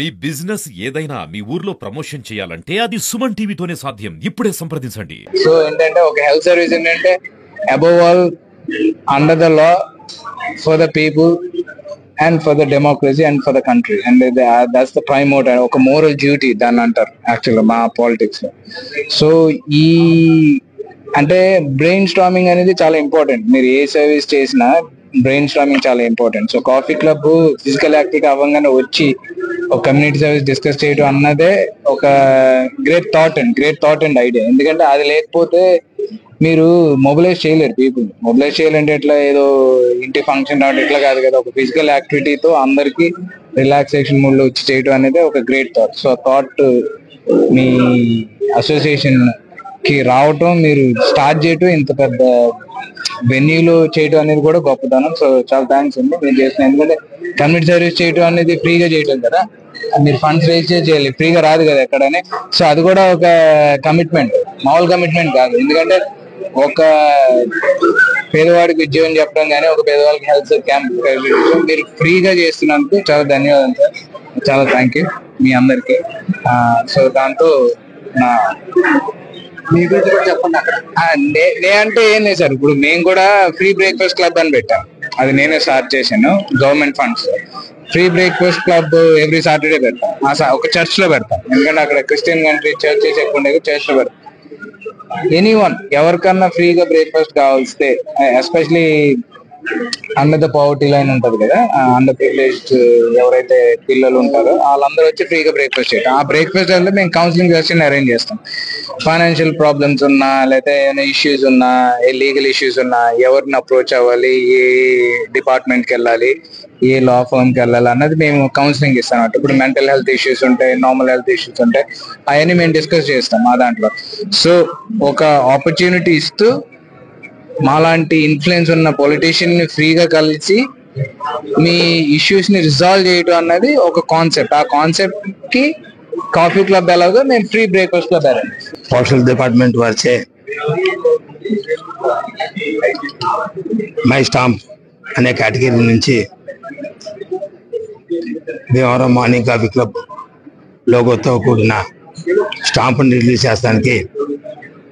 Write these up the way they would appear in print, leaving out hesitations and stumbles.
మీ business ఏదైనా మీ ఊర్లో promotion చేయాలంటే అది సుమన్ టీవీతోనే సాధ్యం. ఇప్పుడే సంప్రదించండి. సో ఏంటంటే ఒక హెల్త్ సర్వీస్ ఏంటంటే above all under the law for the people and for the democracy and for the country and that's the prime motive. ఒక మోరల్ డ్యూటీ దాన్ని అంటారు యాక్చువల్గా మా పాలిటిక్స్ లో. సో ఈ అంటే బ్రెయిన్ స్టార్మింగ్ అనేది చాలా ఇంపార్టెంట్. మీరు ఏ సర్వీస్ చేసినా బ్రెయిన్ స్టార్మింగ్ చాలా important. So coffee club physical activity అవ్వగానే వచ్చి ఒక కమ్యూనిటీ సర్వీస్ డిస్కస్ చేయడం అన్నదే ఒక గ్రేట్ థాట్ అండ్ ఐడియా. ఎందుకంటే అది లేకపోతే మీరు మొబిలైజ్ చేయలేరు. పీపుల్ మొబిలైజ్ చేయాలంటే ఎట్లా ఏదో ఇంటి ఫంక్షన్ రావడం ఇట్లా కాదు కదా, ఒక ఫిజికల్ యాక్టివిటీతో అందరికి రిలాక్సేషన్ మూడ్ లో వచ్చి చేయడం అనేది ఒక గ్రేట్ థాట్. సో ఆ థాట్ మీ అసోసియేషన్ కి రావటం, మీరు స్టార్ట్ చేయటం, ఇంత పెద్ద వెన్యూలో చేయడం అనేది కూడా గొప్పతనం. సో చాలా థ్యాంక్స్ అండి మీరు చేసిన. ఎందుకంటే కమ్యూనిటీ సర్వీస్ చేయడం అనేది ఫ్రీగా చేయటం కదా, మీరు ఫండ్స్ రేజ్ చేయాలి, ఫ్రీగా రాదు కదా ఎక్కడనే. సో అది కూడా ఒక కమిట్మెంట్, మామూలు కమిట్మెంట్ కాదు. ఎందుకంటే ఒక పేదవాడికి ఉద్యోగం చెప్పడం కానీ, ఒక పేదవాళ్ళకి హెల్త్ క్యాంప్ మీరు ఫ్రీగా చేస్తున్నందుకు చాలా ధన్యవాదాలు సార్. చాలా థ్యాంక్ యూ మీ అందరికి. సో దాంతో నా మీ గురించి కూడా చెప్పండి. నే అంటే ఏం లేదు సార్, ఇప్పుడు మేము కూడా ఫ్రీ బ్రేక్ఫాస్ట్ క్లబ్ అని పెట్టాం. అది నేనే స్టార్ట్ చేశాను, government funds. Free breakfast club every Saturday పెడతాం. ఒక చర్చ్ లో పెడతాం, ఎందుకంటే అక్కడ క్రిస్టియన్ కంట్రీ చర్చెస్ ఎక్కువ ఉండేది, చర్చ్ లో పెడతాం. ఎనీవన్ ఎవరికన్నా ఫ్రీగా బ్రేక్ఫాస్ట్ కావాల్స్తే, especially under the poverty line ఉంటది కదా, అండర్ ప్రివిలేజ్డ్ ఎవరైతే పిల్లలు ఉంటారో వాళ్ళందరూ వచ్చి ఫ్రీగా బ్రేక్ఫాస్ట్ చేయడం. ఆ బ్రేక్ఫాస్ట్ అంటే మేము కౌన్సిలింగ్ సెషన్ అరేంజ్ చేస్తాం. ఫైనాన్షియల్ ప్రాబ్లమ్స్ ఉన్నా, లేకపోతే ఏమైనా ఇష్యూస్ ఉన్నా, లీగల్ ఇష్యూస్ ఉన్నా, ఎవరిని అప్రోచ్ అవ్వాలి, ఏ డిపార్ట్మెంట్కి వెళ్ళాలి, ఏ లా ఫర్మ్ కి వెళ్ళాలి అన్నది మేము కౌన్సిలింగ్ ఇస్తాం. ఇప్పుడు మెంటల్ హెల్త్ ఇష్యూస్ ఉంటాయి, నార్మల్ హెల్త్ ఇష్యూస్ ఉంటాయి, అవన్నీ మేము డిస్కస్ చేస్తాం మా దాంట్లో. సో ఒక ఆపర్చునిటీ ఇస్తూ మాలాంటి ఇన్ఫ్లుయెన్స్ ఉన్న పొలిటీషియన్ ని ఫ్రీగా కలిసి మీ ఇష్యూస్ ని రిజాల్వ్ చేయడం అన్నది ఒక కాన్సెప్ట్. ఆ కాన్సెప్ట్ కి కాఫీ క్లబ్ ఎలాగో మేము free breakfast club arrange. Social department వారిచే మై స్టాంప్ అనే కేటగిరీ నుంచి భీమవరం మార్నింగ్ కాఫీ క్లబ్ లోగోతో కూడిన స్టాంపుని రిలీజ్ చేస్తానికి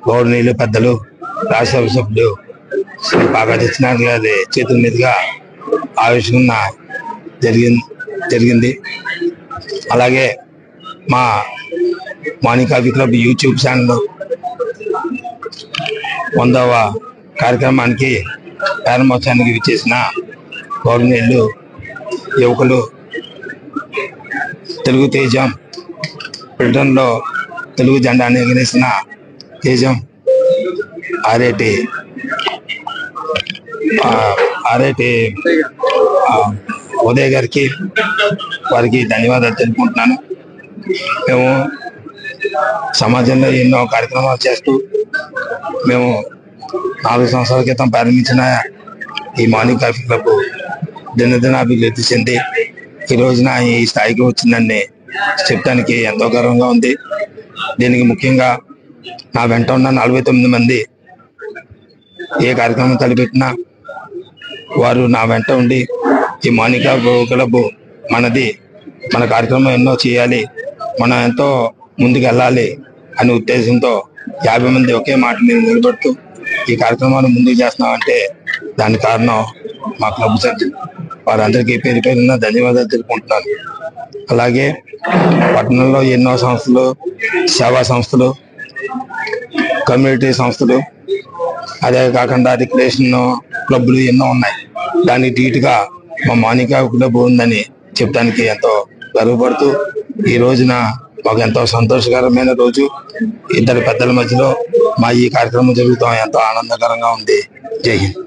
గౌరవనీయులు పెద్దలు రాజ్యసభ సభ్యులు శ్రీ పాగా తెచ్చినారు గారి చేతుల మీదుగా ఆవిష్కరణ జరిగింది. అలాగే మా morning coffee club YouTube channel 100వ కార్యక్రమానికి ప్రారంభోత్సవానికి విచ్చేసిన గౌరవనీయులు యువకులు, తెలుగు తేజం, బ్రిటన్లో తెలుగు జెండాను ఎగిరేసిన తేజం ఆరేటి ఉదయ్ గారికి, వారికి ధన్యవాదాలు తెలుపుకుంటున్నాను. మేము సమాజంలో ఎన్నో కార్యక్రమాలు చేస్తూ మేము 4 సంవత్సరాల క్రితం ప్రారంభించిన ఈ మార్నింగ్ కాఫీ క్లబ్ దినదిన అభివృద్ధి చెంది ఈ రోజున ఈ స్థాయికి వచ్చిందని చెప్పడానికి ఎంతో గర్వంగా ఉంది. దీనికి ముఖ్యంగా నా వెంట ఉన్న 49 మంది ఏ కార్యక్రమం తలపెట్టినా వారు నా వెంట ఉండి ఈ మార్నింగ్ క్లబ్ మనది, మన కార్యక్రమం ఎన్నో చేయాలి, మనం ఎంతో ముందుకు వెళ్ళాలి అనే ఉద్దేశంతో 50 మంది ఒకే మాట మీద నిలబడుతూ ఈ కార్యక్రమాన్ని ముందుకు చేస్తున్నామంటే దానికి కారణం మా క్లబ్ సభ్యులు. వారందరికీ పేరు పేరున ధన్యవాదాలు తెలుపుకుంటున్నాను. అలాగే పట్టణంలో ఎన్నో సంస్థలు, సేవా సంస్థలు, కమ్యూనిటీ సంస్థలు, అదే కాకుండా రిక్రియేషన్ క్లబ్లు ఎన్నో ఉన్నాయి. దానికి ధీటుగా మా మార్నింగ్ కాఫీ క్లబ్ ఉందని చెప్పడానికి ఎంతో గర్వపడుతూ ఈ రోజున మాకు ఎంతో సంతోషకరమైన రోజు. ఇద్దరు పెద్దల మధ్యలో మా ఈ కార్యక్రమం జరుగుతాం ఎంతో ఆనందకరంగా ఉంది. జై హింద్.